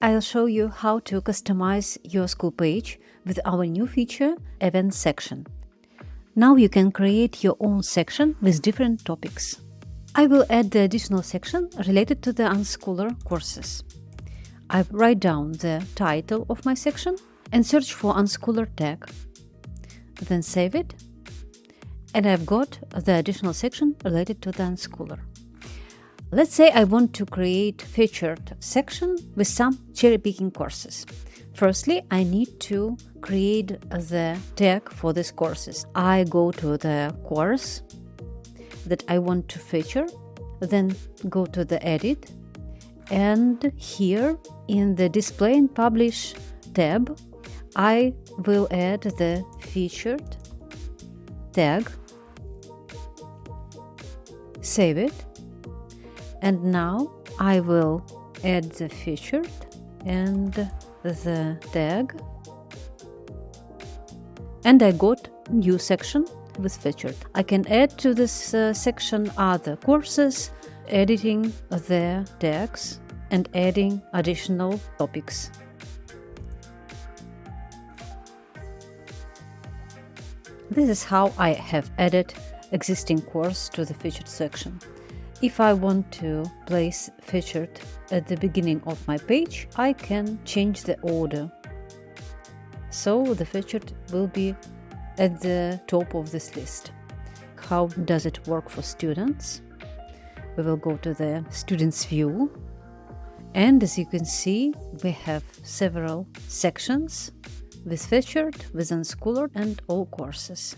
I'll show you how to customize your school page with our new feature, Event Section. Now you can create your own section with different topics. I will add the additional section related to the Unschooler courses. I write down the title of my section and search for Unschooler tag. Then save it. And I've got the additional section related to the Unschooler. Let's say I want to create featured section with some cherry-picking courses. Firstly, I need to create the tag for these courses. I go to the course that I want to feature, then go to the edit, and here in the display and publish tab, I will add the featured tag, save it, and now I will add the featured and the tag, and I got new section with featured. I can add to this section other courses, editing the tags and adding additional topics. This is how I have added existing course to the featured section. If I want to place featured at the beginning of my page, I can change the order. So the featured will be at the top of this list. How does it work for students? We will go to the students view. And as you can see, we have several sections with featured, with Unschooler and all courses.